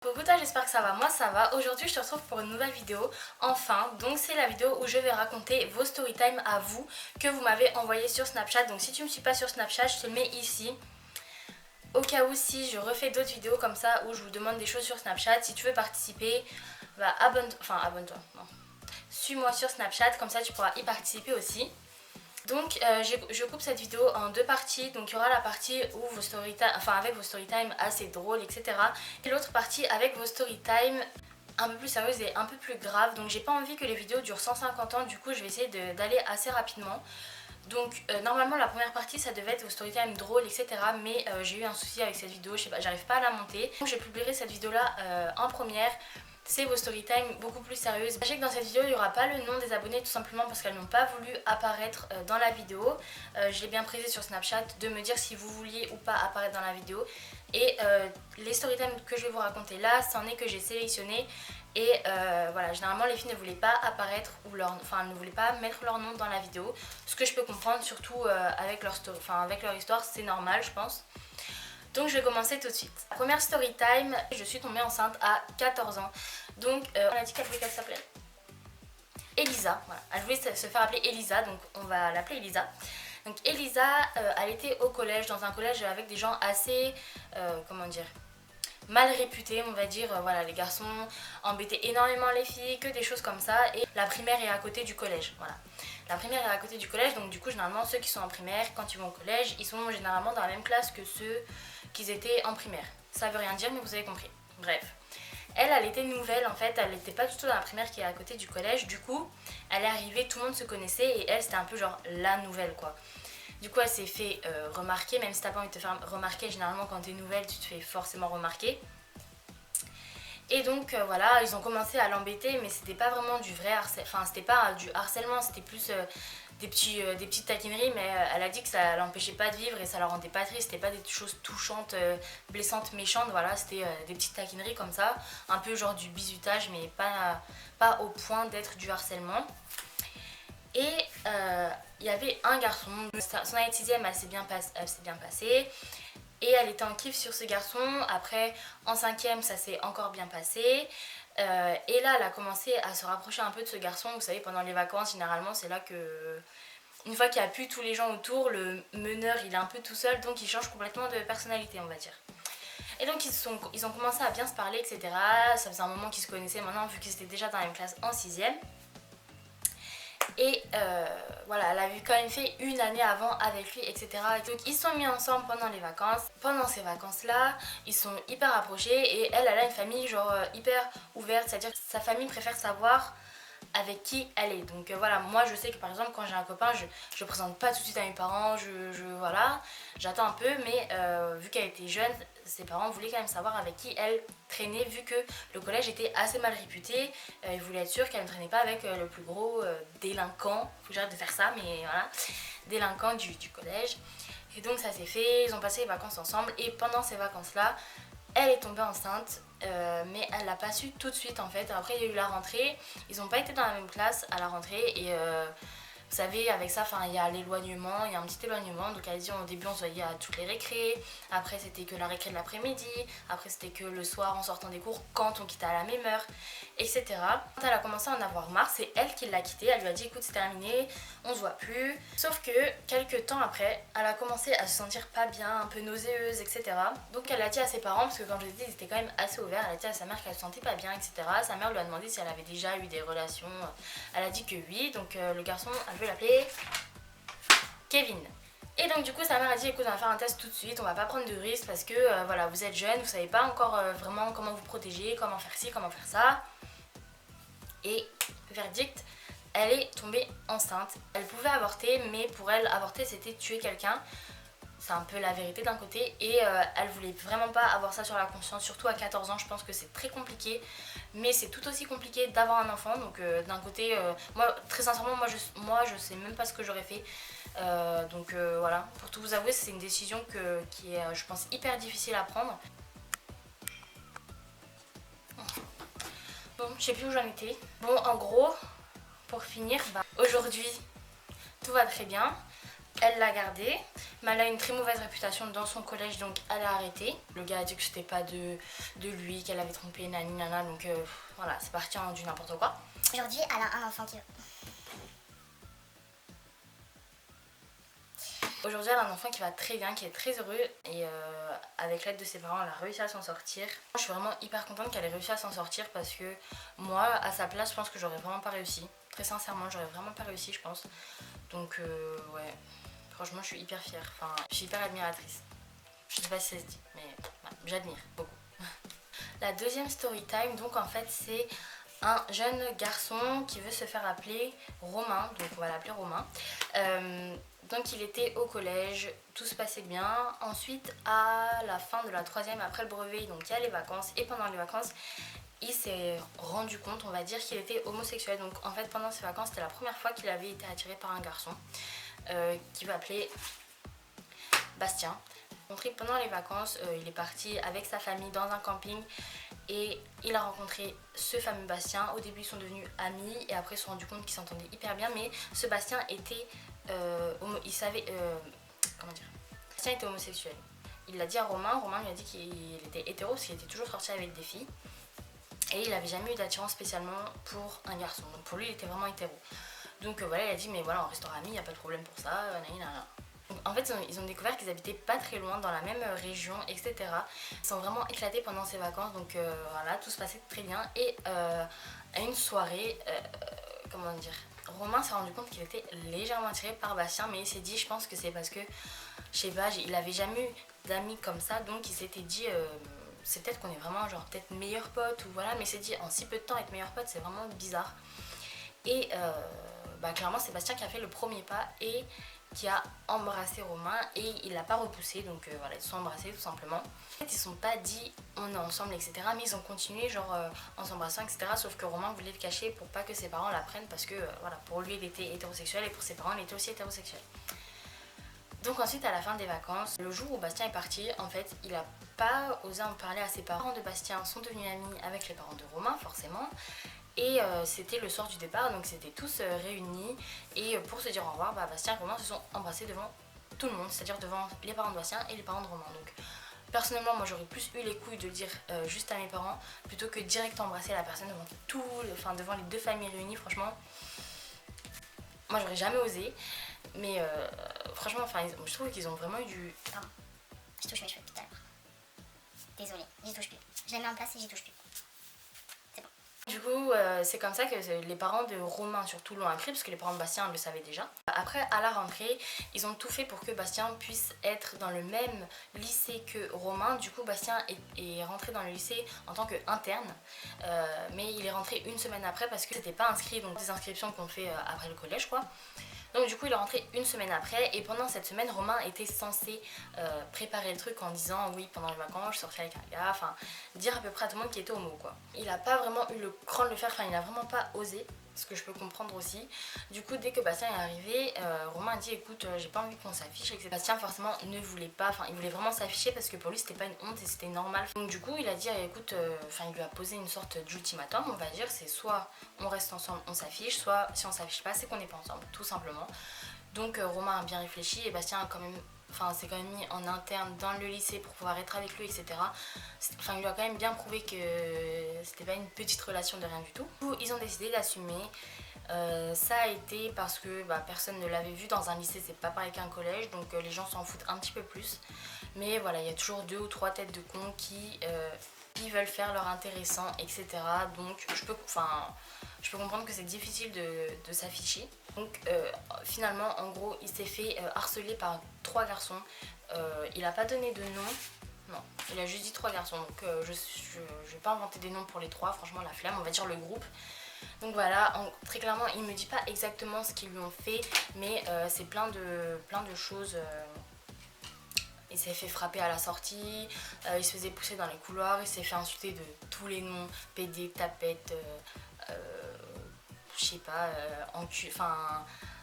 Coucou toi, j'espère que ça va, moi ça va. Aujourd'hui je te retrouve pour une nouvelle vidéo, enfin. Donc c'est la vidéo où je vais raconter vos story time à vous que vous m'avez envoyé sur Snapchat. Donc si tu me suis pas sur Snapchat, je te le mets ici. Au cas où si je refais d'autres vidéos comme ça où je vous demande des choses sur Snapchat, si tu veux participer, bah abonne-toi, non. Suis-moi sur Snapchat, comme ça tu pourras y participer aussi. Donc je coupe cette vidéo en deux parties. Donc il y aura la partie où vos story time, enfin avec vos story time assez drôles, etc. Et l'autre partie avec vos story time un peu plus sérieuses et un peu plus graves. Donc j'ai pas envie que les vidéos durent 150 ans, du coup je vais essayer d'aller assez rapidement. Donc normalement la première partie ça devait être vos story time drôles, etc. Mais j'ai eu un souci avec cette vidéo, je sais pas, j'arrive pas à la monter. Donc je publierai cette vidéo là en première. C'est vos story time beaucoup plus sérieuses. Sachez que dans cette vidéo il n'y aura pas le nom des abonnés, tout simplement parce qu'elles n'ont pas voulu apparaître dans la vidéo. Je l'ai bien précisé sur Snapchat de me dire si vous vouliez ou pas apparaître dans la vidéo. Et les story time que je vais vous raconter là, c'en est que j'ai sélectionné. Et voilà, généralement les filles ne voulaient pas apparaître ou ne voulaient pas mettre leur nom dans la vidéo. Ce que je peux comprendre, surtout avec leur histoire, c'est normal je pense. Donc je vais commencer tout de suite. Première story time, je suis tombée enceinte à 14 ans. Donc on a dit qu'elle voulait qu'elle s'appelait Elisa. Voilà. Elle voulait se faire appeler Elisa, donc on va l'appeler Elisa. Donc Elisa, elle était au collège, dans un collège avec des gens assez, comment dire, mal réputés, on va dire. Voilà, les garçons embêtaient énormément les filles, que des choses comme ça. Et la primaire est à côté du collège, voilà. La primaire est à côté du collège, donc du coup généralement ceux qui sont en primaire, quand ils vont au collège, ils sont généralement dans la même classe que ceux qui étaient en primaire. Ça veut rien dire mais vous avez compris. Bref. Elle était nouvelle en fait, elle n'était pas du tout dans la primaire qui est à côté du collège. Du coup, elle est arrivée, tout le monde se connaissait et elle c'était un peu genre la nouvelle quoi. Du coup elle s'est fait remarquer, même si t'as pas envie de te faire remarquer, généralement quand t'es nouvelle tu te fais forcément remarquer. Et donc voilà, ils ont commencé à l'embêter, mais c'était pas vraiment du vrai harcèlement, enfin c'était pas du harcèlement, c'était plus des petites taquineries, mais elle a dit que ça l'empêchait pas de vivre et ça la rendait pas triste, c'était pas des choses touchantes, blessantes, méchantes, voilà, c'était des petites taquineries comme ça, un peu genre du bizutage, mais pas au point d'être du harcèlement. Et il y avait un garçon, son année de 6ème elle s'est bien passée. Et elle était en kiff sur ce garçon. Après, en 5ème, ça s'est encore bien passé. Et là, elle a commencé à se rapprocher un peu de ce garçon. Vous savez, pendant les vacances, généralement, c'est là que... Une fois qu'il n'y a plus tous les gens autour, le meneur, il est un peu tout seul. Donc, il change complètement de personnalité, on va dire. Et donc, ils ont commencé à bien se parler, etc. Ça faisait un moment qu'ils se connaissaient maintenant, vu qu'ils étaient déjà dans la même classe en 6ème. Et voilà, elle avait quand même fait une année avant avec lui, etc. Et donc ils se sont mis ensemble pendant les vacances. Pendant ces vacances-là, ils sont hyper approchés et elle a une famille genre hyper ouverte, c'est-à-dire que sa famille préfère savoir avec qui elle est. Donc voilà, moi je sais que par exemple quand j'ai un copain, je présente pas tout de suite à mes parents, voilà, j'attends un peu, mais vu qu'elle était jeune, ses parents voulaient quand même savoir avec qui elle traînait, vu que le collège était assez mal réputé. Ils voulaient être sûrs qu'elle ne traînait pas avec le plus gros délinquant, faut que j'arrête de faire ça, mais voilà, délinquant du collège. Et donc ça s'est fait, ils ont passé les vacances ensemble et pendant ces vacances-là, elle est tombée enceinte, mais elle l'a pas su tout de suite en fait. Après il y a eu la rentrée, ils n'ont pas été dans la même classe à la rentrée et vous savez avec ça il y a l'éloignement, il y a un petit éloignement. Donc elle dit au début on se voyait à toutes les récrés, après c'était que la récré de l'après-midi, après c'était que le soir en sortant des cours quand on quittait à la même heure, etc. Quand elle a commencé à en avoir marre, c'est elle qui l'a quitté, elle lui a dit écoute c'est terminé, on se voit plus. Sauf que quelques temps après, elle a commencé à se sentir pas bien, un peu nauséeuse, etc. Donc elle a dit à ses parents, parce que comme je vous ai dit ils étaient quand même assez ouverts, elle a dit à sa mère qu'elle se sentait pas bien, etc. Sa mère lui a demandé si elle avait déjà eu des relations, elle a dit que oui. Donc le garçon, elle veut l'appeler Kevin. Et donc du coup sa mère a dit écoute on va faire un test tout de suite, on va pas prendre de risques parce que voilà vous êtes jeune, vous savez pas encore vraiment comment vous protéger, comment faire ci, comment faire ça. Et verdict, elle est tombée enceinte. Elle pouvait avorter, mais pour elle avorter c'était tuer quelqu'un. C'est un peu la vérité d'un côté et elle voulait vraiment pas avoir ça sur la conscience, surtout à 14 ans. Je pense que c'est très compliqué, mais c'est tout aussi compliqué d'avoir un enfant. Donc d'un côté, moi très sincèrement, moi je sais même pas ce que j'aurais fait. Donc voilà, pour tout vous avouer, c'est une décision qui est je pense hyper difficile à prendre. Bon, je sais plus où j'en étais. Bon, en gros, pour finir, aujourd'hui tout va très bien. Elle l'a gardé, Mais elle a une très mauvaise réputation dans son collège, donc elle a arrêté. Le gars a dit que c'était pas de lui, qu'elle avait trompé, nani nana, donc voilà, c'est parti en du n'importe quoi. Aujourd'hui, elle a un enfant qui... Aujourd'hui, elle a un enfant qui va très bien, qui est très heureux et avec l'aide de ses parents, elle a réussi à s'en sortir. Je suis vraiment hyper contente qu'elle ait réussi à s'en sortir parce que moi, à sa place, je pense que j'aurais vraiment pas réussi. Très sincèrement, j'aurais vraiment pas réussi, je pense. Donc ouais, franchement, je suis hyper fière. Enfin, je suis hyper admiratrice. Je sais pas si ça se dit, mais ouais, j'admire beaucoup. La deuxième story time, donc en fait, c'est un jeune garçon qui veut se faire appeler Romain, donc on va l'appeler Romain. Donc il était au collège, tout se passait bien. Ensuite, à la fin de la troisième, après le brevet, donc il y a les vacances. Et pendant les vacances, il s'est rendu compte, on va dire, qu'il était homosexuel. Donc en fait, pendant ses vacances, c'était la première fois qu'il avait été attiré par un garçon qui va appeler Bastien. Pendant les vacances, il est parti avec sa famille dans un camping et il a rencontré ce fameux Bastien. Au début, ils sont devenus amis et après, ils se sont rendus compte qu'ils s'entendaient hyper bien. Mais ce Bastien était, il savait, comment dire, Bastien était homosexuel. Il l'a dit à Romain. Romain lui a dit qu'il était hétéro parce qu'il était toujours sorti avec des filles et il n'avait jamais eu d'attirance spécialement pour un garçon. Donc pour lui, il était vraiment hétéro. Donc voilà, il a dit mais voilà, on restera amis, il n'y a pas de problème pour ça. En fait, ils ont découvert qu'ils habitaient pas très loin, dans la même région, etc. Ils sont vraiment éclatés pendant ces vacances, donc voilà, tout se passait très bien. Et à une soirée, comment dire, Romain s'est rendu compte qu'il était légèrement attiré par Bastien, mais il s'est dit, je pense que c'est parce que, je sais pas, il avait jamais eu d'amis comme ça, donc il s'était dit, c'est peut-être qu'on est vraiment genre peut-être meilleurs potes, ou voilà, mais il s'est dit, en si peu de temps être meilleurs potes, c'est vraiment bizarre. Et clairement, c'est Bastien qui a fait le premier pas et qui a embrassé Romain et il l'a pas repoussé, donc voilà, ils se sont embrassés tout simplement. En fait, ils se sont pas dit on est ensemble, etc. mais ils ont continué genre en s'embrassant, etc. sauf que Romain voulait le cacher pour pas que ses parents l'apprennent parce que voilà, pour lui il était hétérosexuel et pour ses parents il était aussi hétérosexuel. Donc ensuite, à la fin des vacances, le jour où Bastien est parti, en fait, il a pas osé en parler à ses parents. Les parents de Bastien sont devenus amis avec les parents de Romain, forcément. Et c'était le soir du départ, donc c'était tous réunis. Et pour se dire au revoir, Bastien et Romain se sont embrassés devant tout le monde, c'est-à-dire devant les parents de Bastien et les parents de Romain. Donc personnellement, moi j'aurais plus eu les couilles de le dire juste à mes parents plutôt que direct embrasser la personne devant les deux familles réunies. Franchement, moi j'aurais jamais osé. Mais franchement, je trouve qu'ils ont vraiment eu du... Pardon, je touche mes cheveux depuis tout à l'heure. Désolée, j'y touche plus. Je les mets en place et j'y touche plus. Du coup, c'est comme ça que les parents de Romain surtout l'ont appris, parce que les parents de Bastien le savaient déjà. Après, à la rentrée, ils ont tout fait pour que Bastien puisse être dans le même lycée que Romain. Du coup, Bastien est rentré dans le lycée en tant qu'interne, mais il est rentré une semaine après parce que c'était pas inscrit, donc des inscriptions qu'on fait après le collège, quoi. Donc du coup il est rentré une semaine après et pendant cette semaine Romain était censé préparer le truc en disant oui pendant les vacances je sortais avec un gars, enfin dire à peu près à tout le monde qu'il était homo quoi. Il a pas vraiment eu le cran de le faire, enfin il a vraiment pas osé, ce que je peux comprendre aussi. Du coup dès que Bastien est arrivé, Romain a dit écoute j'ai pas envie qu'on s'affiche, etc. Bastien forcément ne voulait pas, enfin il voulait vraiment s'afficher parce que pour lui c'était pas une honte et c'était normal. Donc du coup il a dit écoute, il lui a posé une sorte d'ultimatum on va dire, c'est soit on reste ensemble, on s'affiche, soit si on s'affiche pas c'est qu'on n'est pas ensemble, tout simplement. Donc Romain a bien réfléchi et Bastien a quand même, s'est quand même mis en interne dans le lycée pour pouvoir être avec lui, etc. Il lui a quand même bien prouvé que c'était pas une petite relation de rien du tout. Du coup, ils ont décidé d'assumer. Ça a été parce que personne ne l'avait vu dans un lycée, c'est pas pareil qu'un collège, donc les gens s'en foutent un petit peu plus. Mais voilà, il y a toujours 2 ou 3 têtes de cons qui veulent faire leur intéressant, etc. Donc je peux comprendre que c'est difficile de s'afficher. Donc finalement, en gros, il s'est fait harceler par 3 garçons. Il a pas donné de nom. Non, il a juste dit 3 garçons. Donc je vais pas inventer des noms pour les 3, franchement la flemme, on va dire le groupe. Donc voilà, très clairement, il me dit pas exactement ce qu'ils lui ont fait, mais c'est plein de choses. Il s'est fait frapper à la sortie, il se faisait pousser dans les couloirs, il s'est fait insulter de tous les noms, PD, tapette, je sais pas,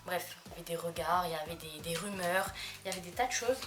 bref, il y avait des regards, il y avait des rumeurs, il y avait des tas de choses.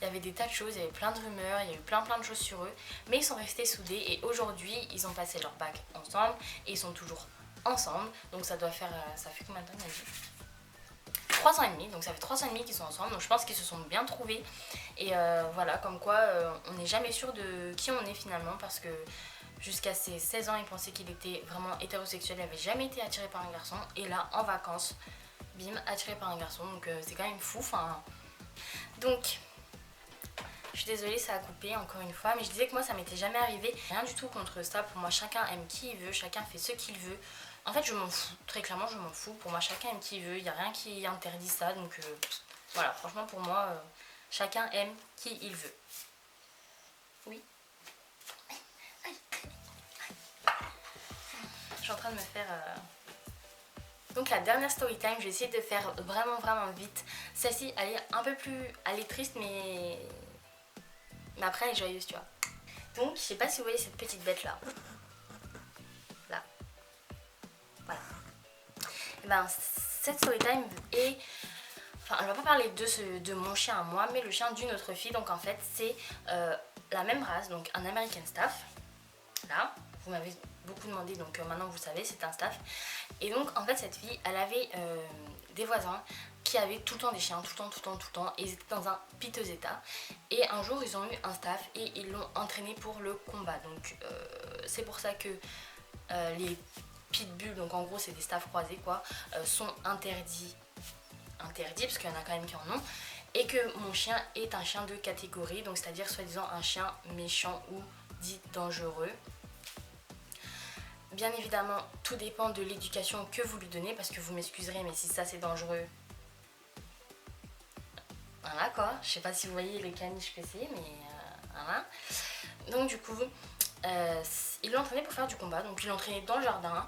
Il y avait des tas de choses, il y avait plein de rumeurs, il y a eu plein de choses sur eux, mais ils sont restés soudés et aujourd'hui ils ont passé leur bac ensemble et ils sont toujours ensemble, donc ça fait combien de temps il a dit ? 3 ans et demi, donc ça fait 3 ans et demi qu'ils sont ensemble, donc je pense qu'ils se sont bien trouvés. Et voilà, comme quoi on n'est jamais sûr de qui on est finalement, parce que jusqu'à ses 16 ans, il pensait qu'il était vraiment hétérosexuel, il n'avait jamais été attiré par un garçon. Et là, en vacances, bim, attiré par un garçon, donc c'est quand même fou. Enfin, donc, je suis désolée, ça a coupé encore une fois, mais je disais que moi, ça m'était jamais arrivé. Rien du tout contre ça, pour moi, chacun aime qui il veut, chacun fait ce qu'il veut. En fait, je m'en fous, très clairement, je m'en fous. Pour moi, chacun aime qui il veut, il n'y a rien qui interdit ça, donc voilà, franchement, pour moi, chacun aime qui il veut. Oui. Je suis en train de me faire... Donc la dernière story time, je vais essayer de faire vraiment vite. Celle-ci, elle est un peu plus... Elle est triste, mais après, elle est joyeuse, tu vois. Donc, je sais pas si vous voyez cette petite bête là. Là. Voilà. Et ben, cette story time est... Enfin, elle va pas parler de mon chien à moi, mais le chien d'une autre fille. Donc en fait, c'est la même race, donc un American Staff. Là, vous m'avez beaucoup demandé, donc maintenant vous savez, c'est un Staff. Et donc en fait, cette fille, elle avait des voisins qui avaient tout le temps des chiens, tout le temps, et ils étaient dans un piteux état. Et un jour, ils ont eu un Staff et ils l'ont entraîné pour le combat. Donc c'est pour ça que les pitbulls, donc en gros c'est des Staffs croisés quoi, sont interdits parce qu'il y en a quand même qui en ont, et que mon chien est un chien de catégorie, donc c'est-à-dire soi-disant un chien méchant ou dit dangereux. Bien évidemment, tout dépend de l'éducation que vous lui donnez, parce que vous m'excuserez, mais si ça c'est dangereux, voilà quoi, je sais pas si vous voyez les caniches que c'est, mais voilà. Donc du coup, il l'a entraîné pour faire du combat, donc il l'a entraîné dans le jardin,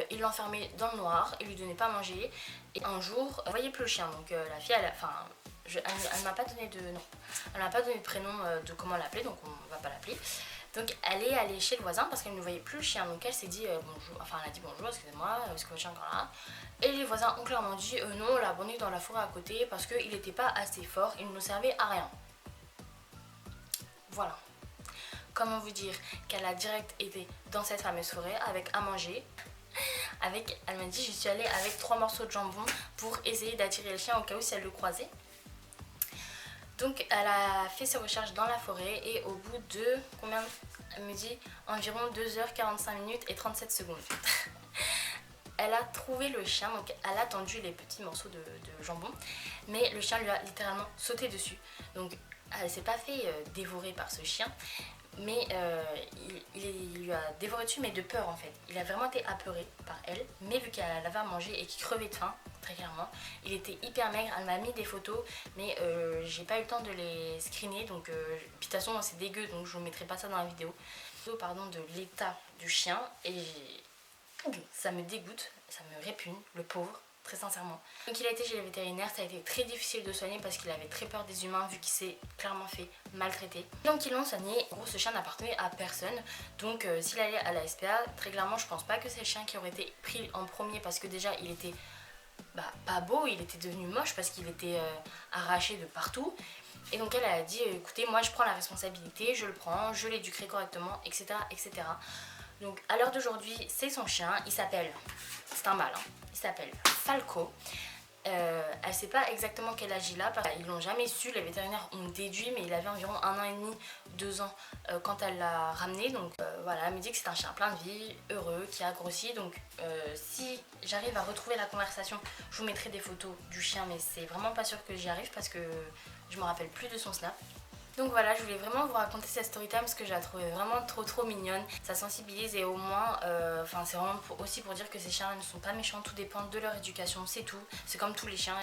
il l'a enfermé dans le noir, il lui donnait pas à manger, et un jour, vous voyez plus le chien, donc la fille, elle m'a pas donné de non, elle m'a pas donné de prénom de comment l'appeler, donc on va pas l'appeler. Donc elle est allée chez le voisin parce qu'elle ne voyait plus le chien, donc elle s'est dit bonjour, enfin elle a dit bonjour, excusez-moi, est-ce que votre chien est encore là? Et les voisins ont clairement dit non, on l'a abandonné dans la forêt à côté parce qu'il n'était pas assez fort, il ne servait à rien. Voilà. Comment vous dire qu'elle a direct été dans cette fameuse forêt avec à manger. Elle m'a dit je suis allée avec 3 morceaux de jambon pour essayer d'attirer le chien au cas où si elle le croisait. Donc elle a fait ses recherches dans la forêt et au bout de combien? Elle me dit environ 2h45 et 37 secondes. Elle a trouvé le chien, donc elle a tendu les petits morceaux de jambon, mais le chien lui a littéralement sauté dessus. Donc elle s'est pas fait dévorer par ce chien, mais il lui a dévoré dessus, mais de peur en fait. Il a vraiment été apeuré par elle, mais vu qu'elle avait à manger et qu'il crevait de faim, très clairement, il était hyper maigre. Elle m'a mis des photos, mais j'ai pas eu le temps de les screener, donc puis de toute façon c'est dégueu, donc je vous mettrai pas ça dans la vidéo. Pardon, de l'état du chien, et ça me dégoûte, ça me répugne, le pauvre. Très sincèrement. Donc il a été chez les vétérinaires, ça a été très difficile de soigner parce qu'il avait très peur des humains vu qu'il s'est clairement fait maltraiter. Donc ils l'ont soigné, en gros ce chien n'appartenait à personne, donc s'il allait à la SPA, très clairement je pense pas que c'est le chien qui aurait été pris en premier parce que déjà il était pas beau, il était devenu moche parce qu'il était arraché de partout. Et donc elle a dit écoutez moi je prends la responsabilité, je le prends, je l'éduquerai correctement, etc. etc. Donc à l'heure d'aujourd'hui c'est son chien, il s'appelle, c'est un mâle, hein. Il s'appelle Falco. Elle sait pas exactement quel âge il a, ils l'ont jamais su, les vétérinaires ont déduit, mais il avait environ 1 an et demi, 2 ans quand elle l'a ramené. Donc voilà, elle me dit que c'est un chien plein de vie, heureux, qui a grossi. Donc si j'arrive à retrouver la conversation, je vous mettrai des photos du chien, mais c'est vraiment pas sûr que j'y arrive parce que je me rappelle plus de son snap. Donc voilà, je voulais vraiment vous raconter cette story time parce que je la trouvais vraiment trop mignonne. Ça sensibilise et au moins, c'est vraiment aussi pour dire que ces chiens ne sont pas méchants, tout dépend de leur éducation, c'est tout. C'est comme tous les chiens.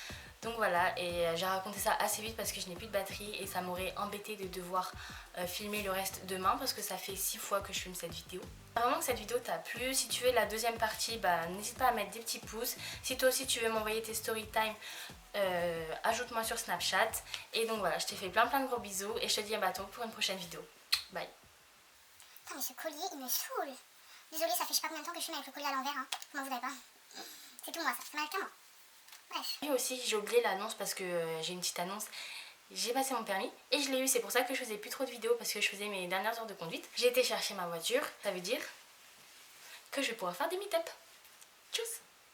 Donc voilà, et j'ai raconté ça assez vite parce que je n'ai plus de batterie et ça m'aurait embêté de devoir filmer le reste demain parce que ça fait 6 fois que je filme cette vidéo. Vraiment que cette vidéo t'a plu, si tu veux la deuxième partie, n'hésite pas à mettre des petits pouces. Si toi aussi tu veux m'envoyer tes story time, ajoute-moi sur Snapchat. Et donc voilà, je te fais plein de gros bisous et je te dis à bientôt pour une prochaine vidéo. Bye. Putain mais ce collier il me saoule. Désolée, ça fait je sais pas combien de temps que je filme avec le collier à l'envers, hein. Vous m'en voudrez pas. C'est tout moi, ça fait mal qu'à moi. Bref. Et aussi j'ai oublié l'annonce parce que j'ai une petite annonce. J'ai passé mon permis et je l'ai eu, c'est pour ça que je faisais plus trop de vidéos parce que je faisais mes dernières heures de conduite. J'ai été chercher ma voiture, ça veut dire que je vais pouvoir faire des meet-up. Tchuss.